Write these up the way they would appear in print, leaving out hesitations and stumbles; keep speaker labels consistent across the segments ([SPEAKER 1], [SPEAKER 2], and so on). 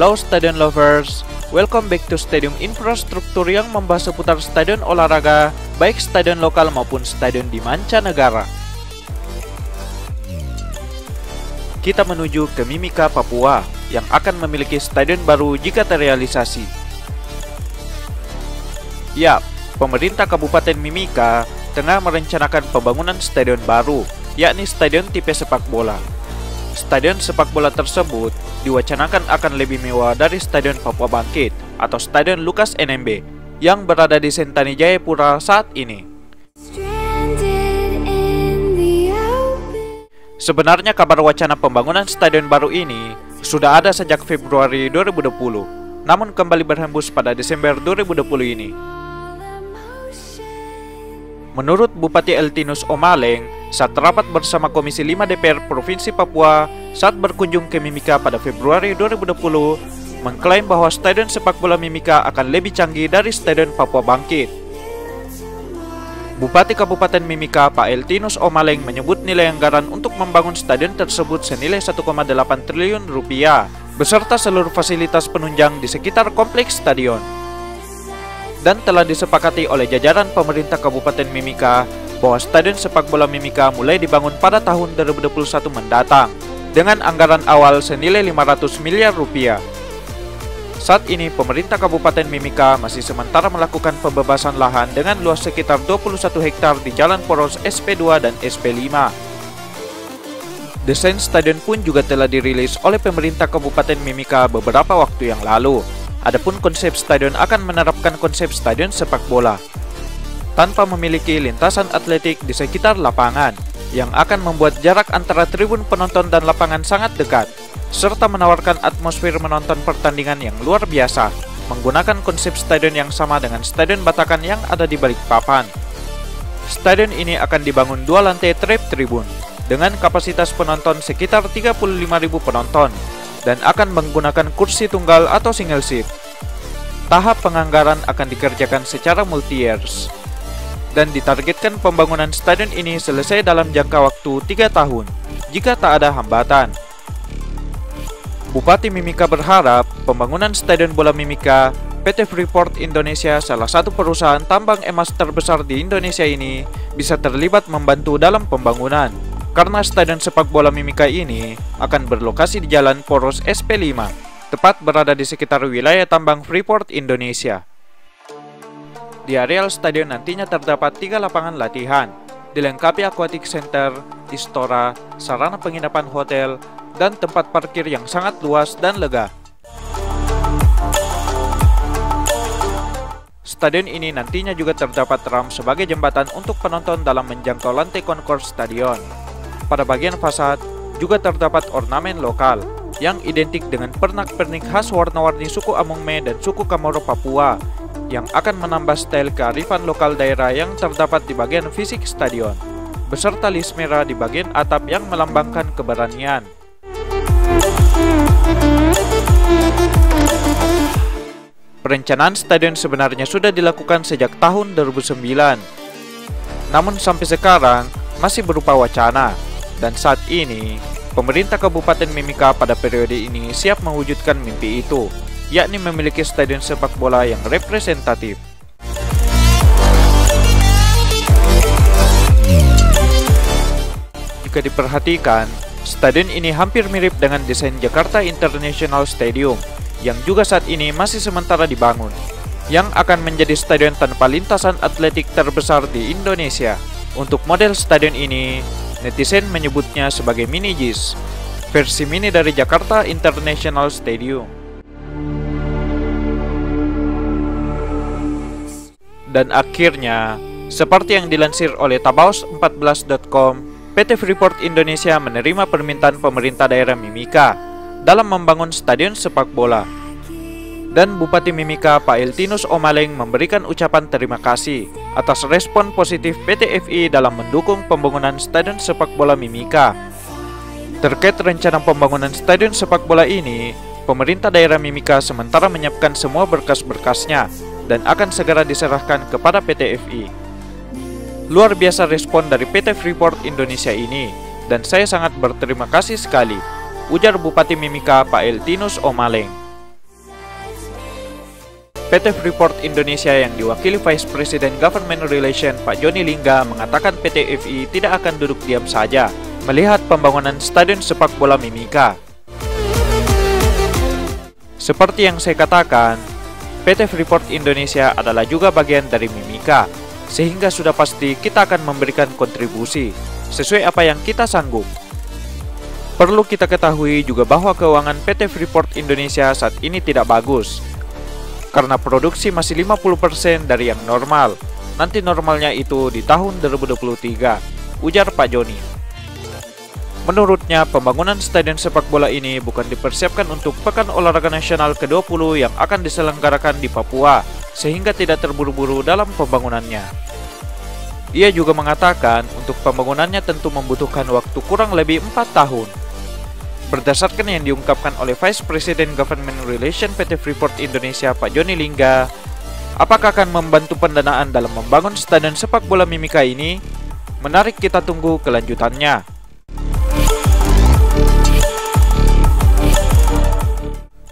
[SPEAKER 1] Hello Stadion Lovers, welcome back to Stadium Infrastruktur yang membahas seputar stadion olahraga, baik stadion lokal maupun stadion di mancanegara. Kita menuju ke Mimika, Papua, yang akan memiliki stadion baru jika terrealisasi. Yap, pemerintah Kabupaten Mimika tengah merencanakan pembangunan stadion baru, yakni stadion tipe sepak bola. Stadion sepak bola tersebut diwacanakan akan lebih mewah dari Stadion Papua Bangkit atau Stadion Lukas NMB yang berada di Sentani Jayapura saat ini. Sebenarnya kabar wacana pembangunan stadion baru ini sudah ada sejak Februari 2020, namun kembali berhembus pada Desember 2020 ini. Menurut Bupati Eltinus Omaleng, saat rapat bersama Komisi 5 DPR Provinsi Papua saat berkunjung ke Mimika pada Februari 2020, mengklaim bahwa stadion sepak bola Mimika akan lebih canggih dari Stadion Papua Bangkit. Bupati Kabupaten Mimika, Pak Eltinus Omaleng, menyebut nilai anggaran untuk membangun stadion tersebut senilai 1,8 triliun rupiah, beserta seluruh fasilitas penunjang di sekitar kompleks stadion. Dan telah disepakati oleh jajaran pemerintah Kabupaten Mimika bahwa stadion sepak bola Mimika mulai dibangun pada tahun 2021 mendatang dengan anggaran awal senilai 500 miliar rupiah. Saat ini pemerintah Kabupaten Mimika masih sementara melakukan pembebasan lahan dengan luas sekitar 21 hektar di Jalan Poros SP2 dan SP5. Desain stadion pun juga telah dirilis oleh pemerintah Kabupaten Mimika beberapa waktu yang lalu. Adapun konsep stadion akan menerapkan konsep stadion sepak bola tanpa memiliki lintasan atletik di sekitar lapangan yang akan membuat jarak antara tribun penonton dan lapangan sangat dekat, serta menawarkan atmosfer menonton pertandingan yang luar biasa menggunakan konsep stadion yang sama dengan Stadion Batakan yang ada di Balikpapan. Stadion ini akan dibangun 2 lantai trap tribun dengan kapasitas penonton sekitar 35.000 penonton dan akan menggunakan kursi tunggal atau single seat. Tahap penganggaran akan dikerjakan secara multi-years dan ditargetkan pembangunan stadion ini selesai dalam jangka waktu 3 tahun jika tak ada hambatan. Bupati Mimika berharap pembangunan stadion bola Mimika, PT Freeport Indonesia, salah satu perusahaan tambang emas terbesar di Indonesia ini, bisa terlibat membantu dalam pembangunan. Karena stadion sepak bola Mimika ini akan berlokasi di Jalan Poros SP5, tepat berada di sekitar wilayah tambang Freeport Indonesia. Di areal stadion nantinya terdapat 3 lapangan latihan, dilengkapi aquatic center, istora, sarana penginapan hotel, dan tempat parkir yang sangat luas dan lega. Stadion ini nantinya juga terdapat ramp sebagai jembatan untuk penonton dalam menjangkau lantai koncourse stadion. Pada bagian fasad juga terdapat ornamen lokal yang identik dengan pernak-pernik khas warna-warni suku Amungme dan suku Kamoro Papua yang akan menambah style kearifan lokal daerah yang terdapat di bagian fisik stadion, beserta list merah di bagian atap yang melambangkan keberanian. Perencanaan stadion sebenarnya sudah dilakukan sejak tahun 2009, namun sampai sekarang masih berupa wacana. Dan saat ini, pemerintah Kabupaten Mimika pada periode ini siap mewujudkan mimpi itu, yakni memiliki stadion sepak bola yang representatif. Jika diperhatikan, stadion ini hampir mirip dengan desain Jakarta International Stadium, yang juga saat ini masih sementara dibangun, yang akan menjadi stadion tanpa lintasan atletik terbesar di Indonesia. Untuk model stadion ini, netizen menyebutnya sebagai mini JIS, versi mini dari Jakarta International Stadium. Dan akhirnya, seperti yang dilansir oleh tabaos14.com, PT Freeport Indonesia menerima permintaan pemerintah daerah Mimika dalam membangun stadion sepak bola. Dan Bupati Mimika, Pak Eltinus Omaleng, memberikan ucapan terima kasih atas respon positif PT FI dalam mendukung pembangunan stadion sepak bola Mimika. Terkait rencana pembangunan stadion sepak bola ini, pemerintah daerah Mimika sementara menyiapkan semua berkas-berkasnya dan akan segera diserahkan kepada PT FI. Luar biasa respon dari PT Freeport Indonesia ini, dan saya sangat berterima kasih sekali, ujar Bupati Mimika, Pak Eltinus Omaleng. PT Freeport Indonesia yang diwakili Vice President Government Relation Pak Joni Lingga mengatakan PT FI tidak akan duduk diam saja melihat pembangunan Stadion Sepak Bola Mimika. Seperti yang saya katakan, PT Freeport Indonesia adalah juga bagian dari Mimika, sehingga sudah pasti kita akan memberikan kontribusi sesuai apa yang kita sanggup. Perlu kita ketahui juga bahwa keuangan PT Freeport Indonesia saat ini tidak bagus, karena produksi masih 50% dari yang normal. Nanti normalnya itu di tahun 2023, ujar Pak Joni. Menurutnya, pembangunan stadion sepak bola ini bukan dipersiapkan untuk Pekan Olahraga Nasional ke-20 yang akan diselenggarakan di Papua, sehingga tidak terburu-buru dalam pembangunannya. Ia juga mengatakan untuk pembangunannya tentu membutuhkan waktu kurang lebih 4 tahun. Berdasarkan yang diungkapkan oleh Vice President Government Relation PT Freeport Indonesia Pak Joni Lingga, apakah akan membantu pendanaan dalam membangun stadion sepak bola Mimika ini? Menarik kita tunggu kelanjutannya.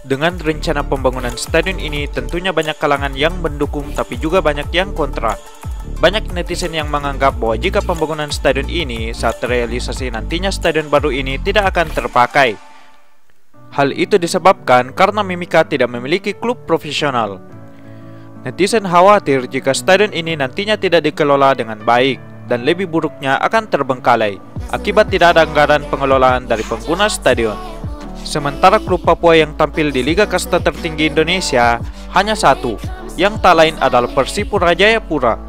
[SPEAKER 1] Dengan rencana pembangunan stadion ini tentunya banyak kalangan yang mendukung tapi juga banyak yang kontra. Banyak netizen yang menganggap bahwa jika pembangunan stadion ini saat terrealisasi nantinya stadion baru ini tidak akan terpakai. Hal itu disebabkan karena Mimika tidak memiliki klub profesional. Netizen khawatir jika stadion ini nantinya tidak dikelola dengan baik dan lebih buruknya akan terbengkalai akibat tidak ada anggaran pengelolaan dari pengguna stadion. Sementara klub Papua yang tampil di Liga Kasta tertinggi Indonesia hanya satu, yang tak lain adalah Persipura Jayapura,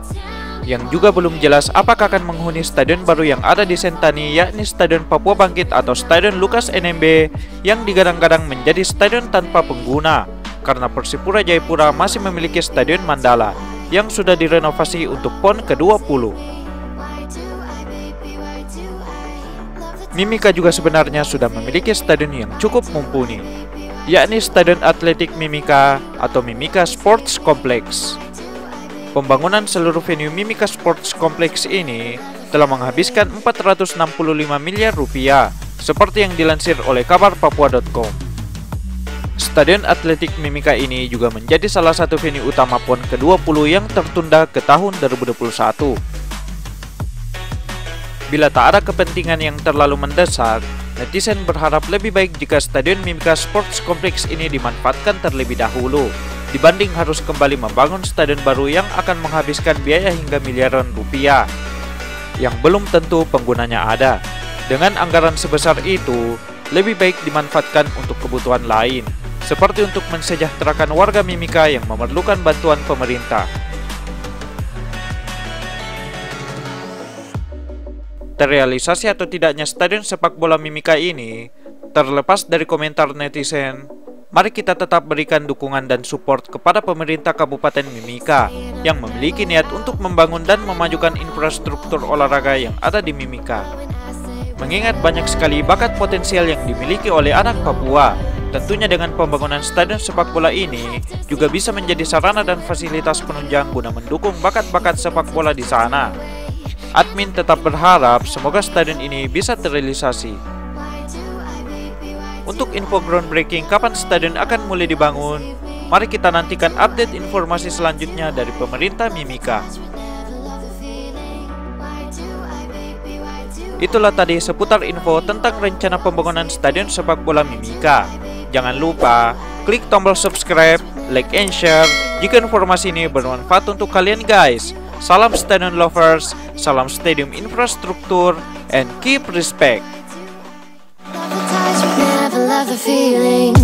[SPEAKER 1] yang juga belum jelas apakah akan menghuni stadion baru yang ada di Sentani, yakni Stadion Papua Bangkit atau Stadion Lukas NMB yang digadang-gadang menjadi stadion tanpa pengguna, karena Persipura Jayapura masih memiliki Stadion Mandala yang sudah direnovasi untuk PON ke-20. Mimika juga sebenarnya sudah memiliki stadion yang cukup mumpuni, yakni Stadion Atletik Mimika atau Mimika Sports Complex. Pembangunan seluruh venue Mimika Sports Complex ini telah menghabiskan 465 miliar rupiah, seperti yang dilansir oleh kabar papua.com. Stadion Atletik Mimika ini juga menjadi salah satu venue utama PON ke-20 yang tertunda ke tahun 2021. Bila tak ada kepentingan yang terlalu mendesak, netizen berharap lebih baik jika Stadion Mimika Sports Complex ini dimanfaatkan terlebih dahulu, dibanding harus kembali membangun stadion baru yang akan menghabiskan biaya hingga miliaran rupiah, yang belum tentu penggunanya ada. Dengan anggaran sebesar itu, lebih baik dimanfaatkan untuk kebutuhan lain, seperti untuk mensejahterakan warga Mimika yang memerlukan bantuan pemerintah. Terrealisasi atau tidaknya stadion sepak bola Mimika ini, terlepas dari komentar netizen, mari kita tetap berikan dukungan dan support kepada pemerintah Kabupaten Mimika yang memiliki niat untuk membangun dan memajukan infrastruktur olahraga yang ada di Mimika. Mengingat banyak sekali bakat potensial yang dimiliki oleh anak Papua, tentunya dengan pembangunan stadion sepak bola ini juga bisa menjadi sarana dan fasilitas penunjang guna mendukung bakat-bakat sepak bola di sana. Admin tetap berharap semoga stadion ini bisa terrealisasi. Untuk info groundbreaking kapan stadion akan mulai dibangun, mari kita nantikan update informasi selanjutnya dari pemerintah Mimika. Itulah tadi seputar info tentang rencana pembangunan stadion sepak bola Mimika. Jangan lupa klik tombol subscribe, like and share jika informasi ini bermanfaat untuk kalian guys. Salam stadion lovers, salam stadium infrastruktur, and keep respect.
[SPEAKER 2] Love the feeling.